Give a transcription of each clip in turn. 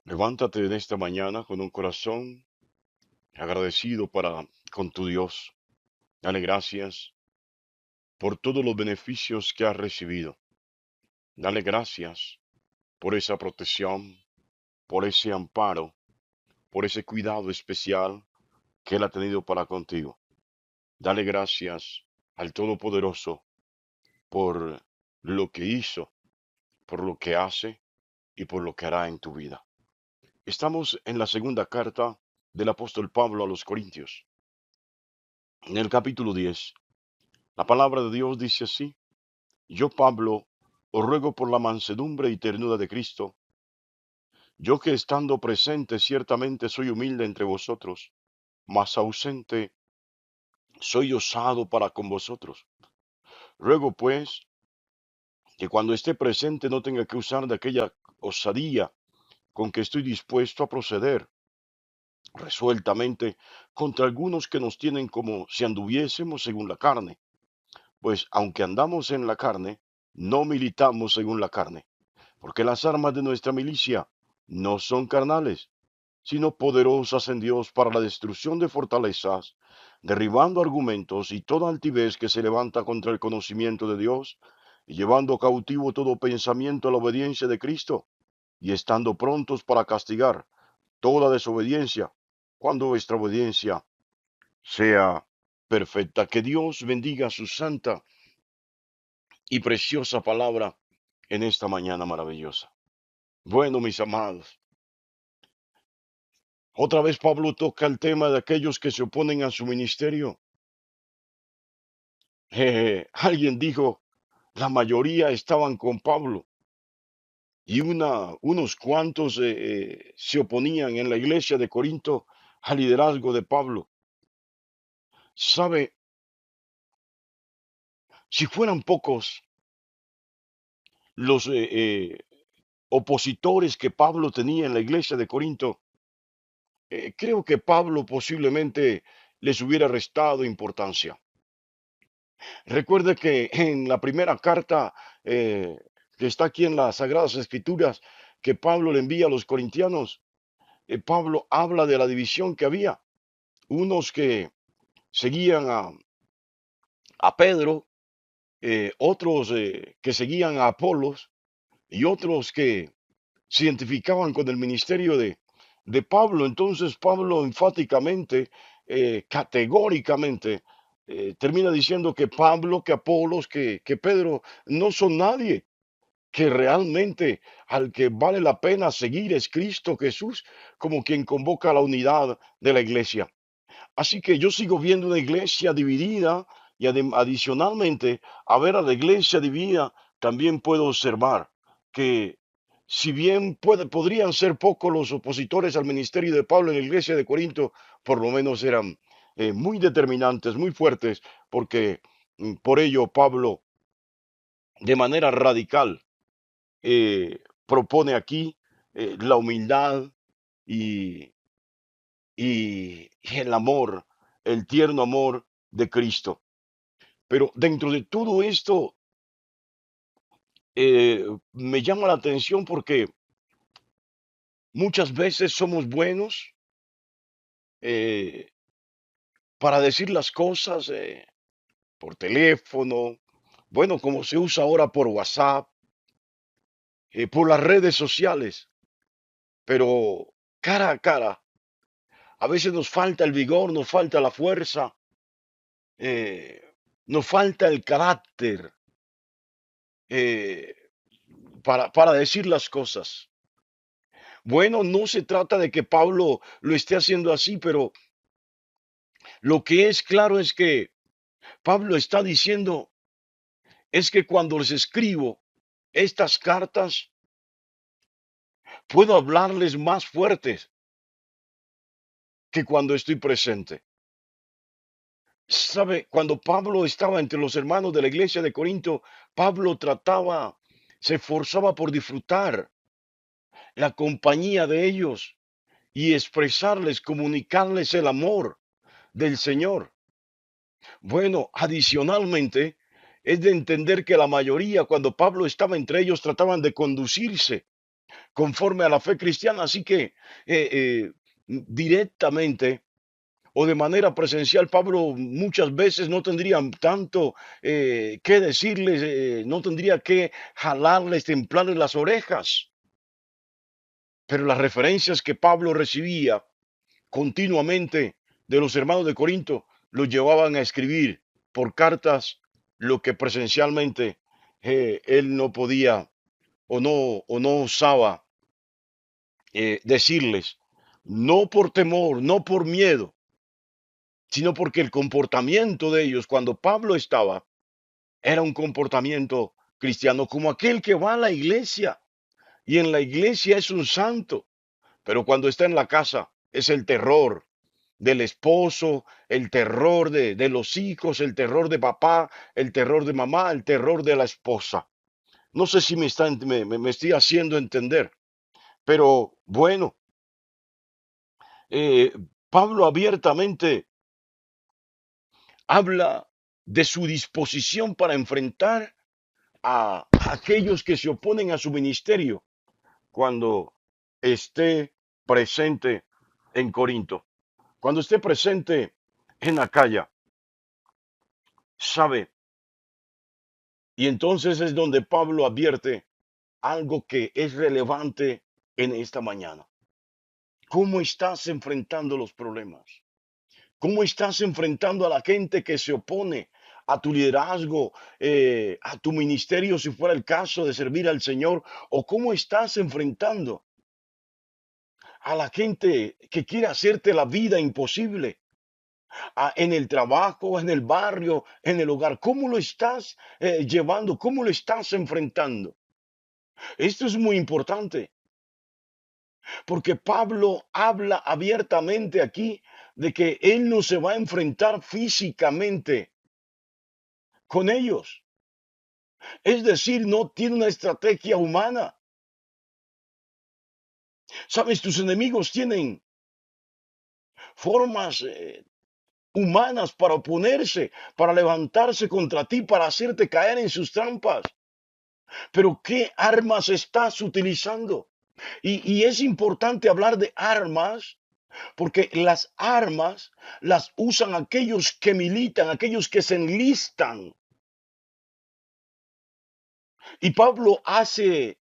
Levántate en esta mañana con un corazón agradecido con tu Dios. Dale gracias por todos los beneficios que has recibido. Dale gracias por esa protección, por ese amparo, por ese cuidado especial que Él ha tenido para contigo. Dale gracias al Todopoderoso por lo que hizo, por lo que hace y por lo que hará en tu vida. Estamos en la segunda carta del apóstol Pablo a los Corintios. En el capítulo 10. La palabra de Dios dice así: Yo, Pablo, os ruego por la mansedumbre y ternura de Cristo, yo que estando presente ciertamente soy humilde entre vosotros, mas ausente soy osado para con vosotros. Ruego pues que cuando esté presente no tenga que usar de aquella osadía con que estoy dispuesto a proceder resueltamente contra algunos que nos tienen como si anduviésemos según la carne. Pues aunque andamos en la carne, no militamos según la carne. Porque las armas de nuestra milicia no son carnales, sino poderosas en Dios para la destrucción de fortalezas, derribando argumentos y toda altivez que se levanta contra el conocimiento de Dios, y llevando cautivo todo pensamiento a la obediencia de Cristo, y estando prontos para castigar toda desobediencia, cuando vuestra obediencia sea perfecta. Que Dios bendiga su santa y preciosa palabra en esta mañana maravillosa. Bueno, mis amados, otra vez Pablo toca el tema de aquellos que se oponen a su ministerio. Alguien dijo, la mayoría estaban con Pablo y unos cuantos se oponían en la iglesia de Corinto al liderazgo de Pablo. ¿Sabe? Si fueran pocos los opositores que Pablo tenía en la iglesia de Corinto, creo que Pablo posiblemente les hubiera restado importancia. Recuerde que en la primera carta que está aquí en las Sagradas Escrituras que Pablo le envía a los corintianos, Pablo habla de la división que había. Unos que seguían a Pedro, otros que seguían a Apolos y otros que se identificaban con el ministerio de Pablo. Entonces Pablo enfáticamente, categóricamente, termina diciendo que Pablo, que Apolos, que Pedro no son nadie, que realmente al que vale la pena seguir es Cristo Jesús como quien convoca a la unidad de la iglesia. Así que yo sigo viendo una iglesia dividida y adicionalmente a ver a la iglesia dividida, también puedo observar que si bien podrían ser pocos los opositores al ministerio de Pablo en la iglesia de Corinto, por lo menos eran muy determinantes, muy fuertes, porque por ello Pablo de manera radical propone aquí la humildad y, y el amor, el tierno amor de Cristo. Pero dentro de todo esto, me llama la atención porque muchas veces somos buenos eh, para decir las cosas por teléfono, bueno, como se usa ahora por WhatsApp, por las redes sociales, pero cara a cara, a veces nos falta el vigor, nos falta la fuerza, eh, nos falta el carácter eh, para decir las cosas. Bueno, no se trata de que Pablo lo esté haciendo así, pero lo que es claro es que Pablo está diciendo es que cuando les escribo estas cartas, puedo hablarles más fuertes que cuando estoy presente. ¿Sabe? Cuando Pablo estaba entre los hermanos de la iglesia de Corinto, Pablo trataba, se esforzaba por disfrutar la compañía de ellos y expresarles, comunicarles el amor del Señor. Bueno, adicionalmente, es de entender que la mayoría, cuando Pablo estaba entre ellos, trataban de conducirse conforme a la fe cristiana. Así que directamente o de manera presencial, Pablo muchas veces no tendría tanto que decirles, no tendría que jalarles, templarles las orejas. Pero las referencias que Pablo recibía continuamente de los hermanos de Corinto lo llevaban a escribir por cartas lo que presencialmente él no podía o no osaba decirles, no por temor, no por miedo, sino porque el comportamiento de ellos cuando Pablo estaba era un comportamiento cristiano como aquel que va a la iglesia y en la iglesia es un santo, pero cuando está en la casa es el terror del esposo, el terror de los hijos, el terror de papá, el terror de mamá, el terror de la esposa. No sé si me estoy haciendo entender, pero bueno, eh, Pablo abiertamente habla de su disposición para enfrentar a aquellos que se oponen a su ministerio cuando esté presente en Corinto, cuando esté presente en Acaya, sabe. Y entonces es donde Pablo advierte algo que es relevante en esta mañana. ¿Cómo estás enfrentando los problemas? ¿Cómo estás enfrentando a la gente que se opone a tu liderazgo, a tu ministerio, si fuera el caso de servir al Señor? ¿O cómo estás enfrentando a la gente que quiere hacerte la vida imposible? En el trabajo, en el barrio, en el hogar. ¿Cómo lo estás llevando? ¿Cómo lo estás enfrentando? Esto es muy importante porque Pablo habla abiertamente aquí de que él no se va a enfrentar físicamente con ellos. Es decir, no tiene una estrategia humana. Sabes, tus enemigos tienen formas humanas para oponerse, para levantarse contra ti, para hacerte caer en sus trampas. Pero ¿qué armas estás utilizando? Y es importante hablar de armas porque las armas las usan aquellos que militan, aquellos que se enlistan. Y Pablo hace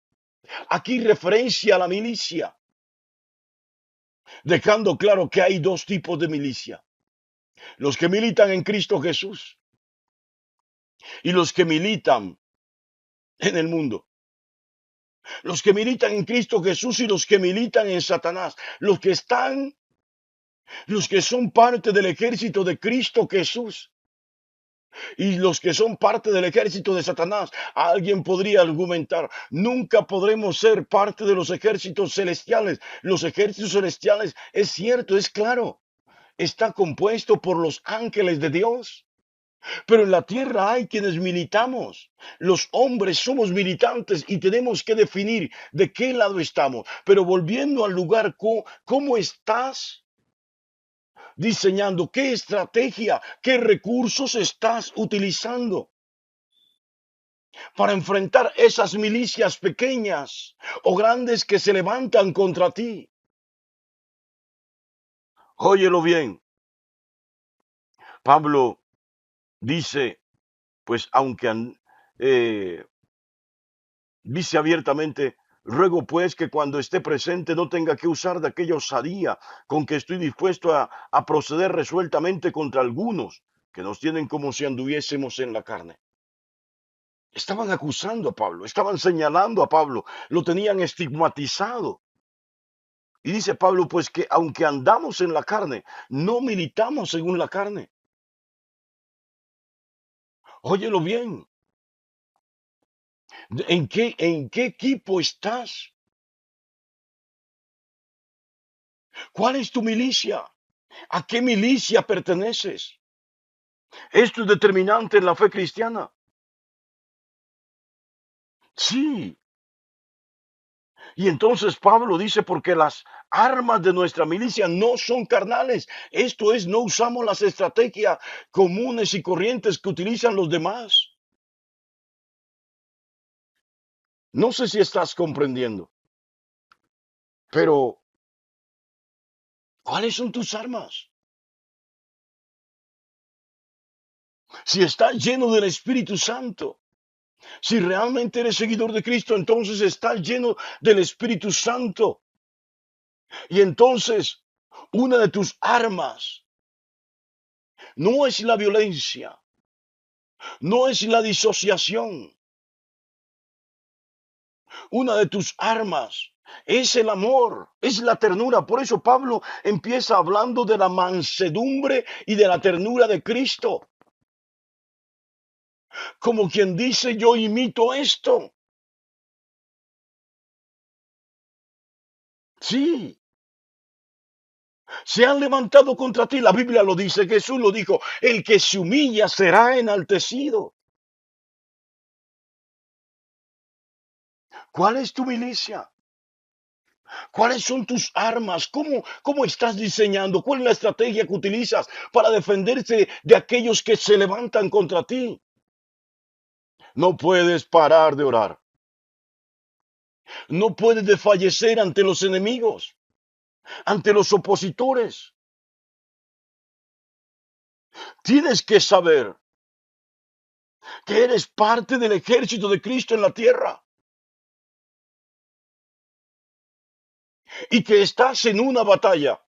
aquí referencia a la milicia, dejando claro que hay dos tipos de milicia. Los que militan en Cristo Jesús y los que militan en el mundo. Los que militan en Cristo Jesús y los que militan en Satanás. Los que son parte del ejército de Cristo Jesús y los que son parte del ejército de Satanás. Alguien podría argumentar, nunca podremos ser parte de los ejércitos celestiales. Los ejércitos celestiales, es cierto, es claro, está compuesto por los ángeles de Dios. Pero en la tierra hay quienes militamos. Los hombres somos militantes y tenemos que definir de qué lado estamos. Pero volviendo al lugar, ¿cómo estás diseñando? ¿Qué estrategia, qué recursos estás utilizando para enfrentar esas milicias pequeñas o grandes que se levantan contra ti? Óyelo bien. Pablo dice, pues eh, dice abiertamente, ruego pues que cuando esté presente no tenga que usar de aquella osadía con que estoy dispuesto a proceder resueltamente contra algunos que nos tienen como si anduviésemos en la carne. Estaban acusando a Pablo, estaban señalando a Pablo, lo tenían estigmatizado. Y dice Pablo, pues que aunque andamos en la carne, no militamos según la carne. Óyelo bien. ¿En qué equipo estás? ¿Cuál es tu milicia? ¿A qué milicia perteneces? Esto es determinante en la fe cristiana. Sí. Y entonces Pablo dice, porque las armas de nuestra milicia no son carnales. Esto es, no usamos las estrategias comunes y corrientes que utilizan los demás. No sé si estás comprendiendo. Pero, ¿cuáles son tus armas? Si estás lleno del Espíritu Santo, si realmente eres seguidor de Cristo, entonces estás lleno del Espíritu Santo. Y entonces, una de tus armas no es la violencia, no es la disociación. Una de tus armas es el amor, es la ternura. Por eso Pablo empieza hablando de la mansedumbre y de la ternura de Cristo. Como quien dice, yo imito esto. Sí, se han levantado contra ti. La Biblia lo dice, Jesús lo dijo. El que se humilla será enaltecido. ¿Cuál es tu milicia? ¿Cuáles son tus armas? ¿Cómo estás diseñando? ¿Cuál es la estrategia que utilizas para defenderte de aquellos que se levantan contra ti? No puedes parar de orar. No puedes desfallecer ante los enemigos, ante los opositores. Tienes que saber que eres parte del ejército de Cristo en la tierra y que estás en una batalla,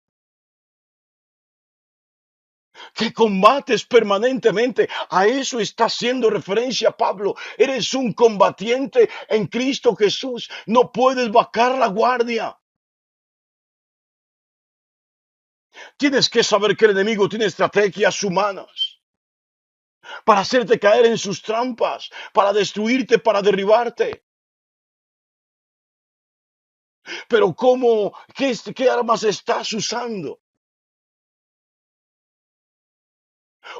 que combates permanentemente. A eso está haciendo referencia Pablo. Eres un combatiente en Cristo Jesús. No puedes bajar la guardia. Tienes que saber que el enemigo tiene estrategias humanas para hacerte caer en sus trampas, para destruirte, para derribarte. Pero qué armas estás usando?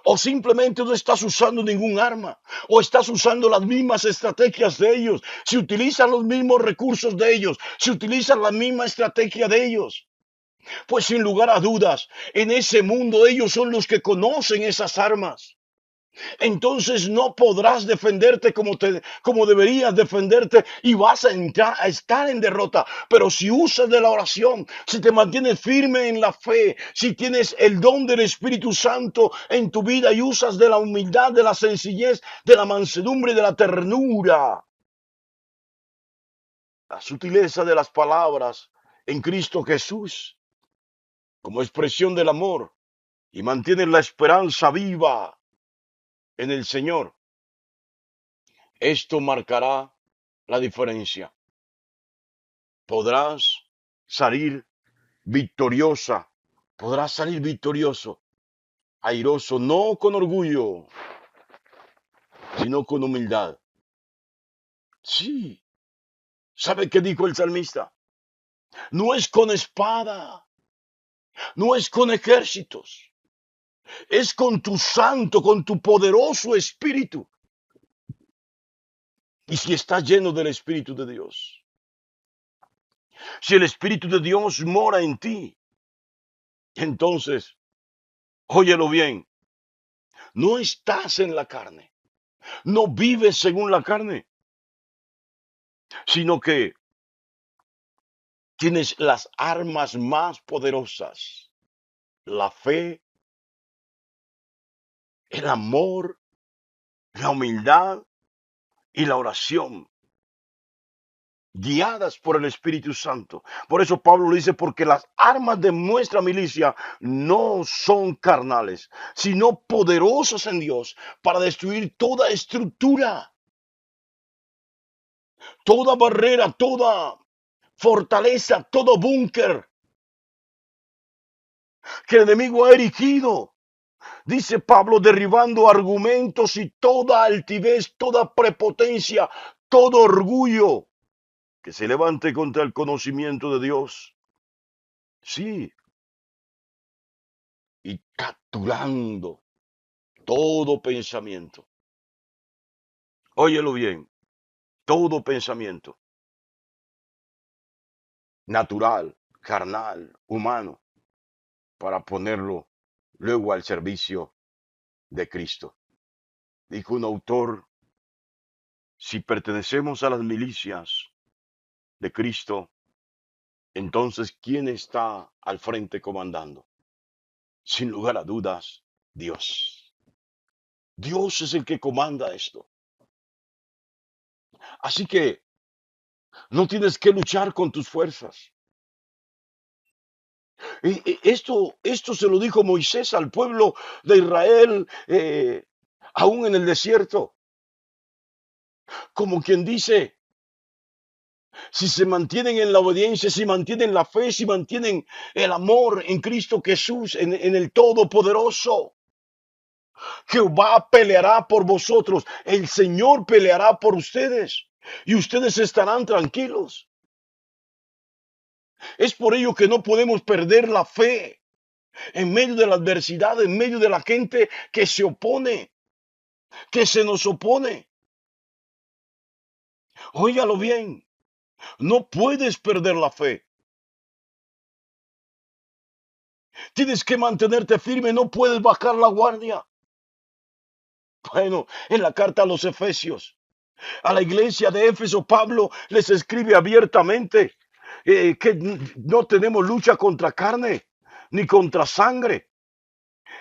O simplemente no estás usando ningún arma, o estás usando las mismas estrategias de ellos, si utilizan los mismos recursos de ellos, si utilizan la misma estrategia de ellos. Pues sin lugar a dudas, en ese mundo ellos son los que conocen esas armas. Entonces no podrás defenderte como deberías defenderte y vas a estar en derrota. Pero si usas de la oración, si te mantienes firme en la fe, si tienes el don del Espíritu Santo en tu vida y usas de la humildad, de la sencillez, de la mansedumbre y de la ternura, la sutileza de las palabras en Cristo Jesús como expresión del amor y mantienes la esperanza viva en el Señor, esto marcará la diferencia. Podrás salir victoriosa, podrás salir victorioso, airoso, no con orgullo, sino con humildad. Sí, ¿sabe qué dijo el salmista? No es con espada, no es con ejércitos, es con tu santo, con tu poderoso espíritu. Y si estás lleno del Espíritu de Dios, si el Espíritu de Dios mora en ti, entonces, óyelo bien, no estás en la carne, no vives según la carne, sino que tienes las armas más poderosas, la fe, el amor, la humildad y la oración, guiadas por el Espíritu Santo. Por eso Pablo dice, porque las armas de nuestra milicia no son carnales, sino poderosas en Dios para destruir toda estructura, toda barrera, toda fortaleza, todo búnker que el enemigo ha erigido. Dice Pablo, derribando argumentos y toda altivez, toda prepotencia, todo orgullo que se levante contra el conocimiento de Dios. Sí, y capturando todo pensamiento. Óyelo bien, todo pensamiento natural, carnal, humano, para ponerlo luego al servicio de Cristo. Dijo un autor, si pertenecemos a las milicias de Cristo, entonces, ¿quién está al frente comandando? Sin lugar a dudas, Dios. Dios es el que comanda esto. Así que no tienes que luchar con tus fuerzas. Esto se lo dijo Moisés al pueblo de Israel, aún en el desierto. Como quien dice, si se mantienen en la obediencia, si mantienen la fe, si mantienen el amor en Cristo Jesús, en el Todopoderoso, Jehová peleará por vosotros, el Señor peleará por ustedes y ustedes estarán tranquilos. Es por ello que no podemos perder la fe en medio de la adversidad, en medio de la gente que se opone, que se nos opone. Óigalo bien, no puedes perder la fe. Tienes que mantenerte firme, no puedes bajar la guardia. Bueno, en la carta a los Efesios, a la iglesia de Éfeso, Pablo les escribe abiertamente que no tenemos lucha contra carne ni contra sangre.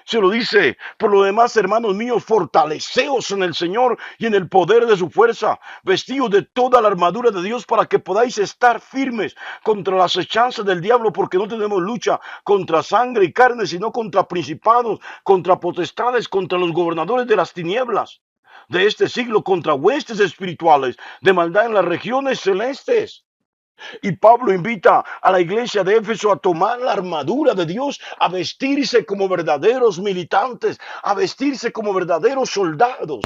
Se lo dice, por lo demás, hermanos míos, fortaleceos en el Señor y en el poder de su fuerza, vestidos de toda la armadura de Dios para que podáis estar firmes contra las hechanzas del diablo, porque no tenemos lucha contra sangre y carne, sino contra principados, contra potestades, contra los gobernadores de las tinieblas de este siglo, contra huestes espirituales de maldad en las regiones celestes. Y Pablo invita a la iglesia de Éfeso a tomar la armadura de Dios, a vestirse como verdaderos militantes, a vestirse como verdaderos soldados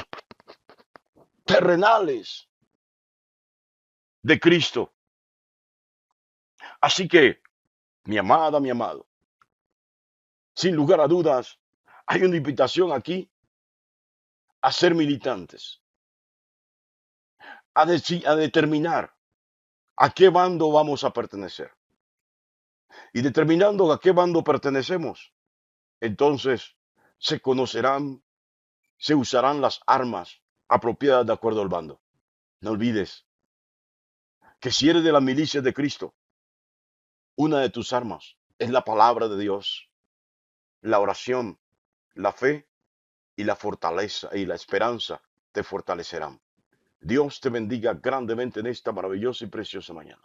terrenales de Cristo. Así que, mi amada, mi amado, sin lugar a dudas, hay una invitación aquí a ser militantes, a determinar a qué bando vamos a pertenecer. Y determinando a qué bando pertenecemos, entonces se conocerán, se usarán las armas apropiadas de acuerdo al bando. No olvides que si eres de la milicia de Cristo, una de tus armas es la palabra de Dios, la oración, la fe y la fortaleza y la esperanza te fortalecerán. Dios te bendiga grandemente en esta maravillosa y preciosa mañana.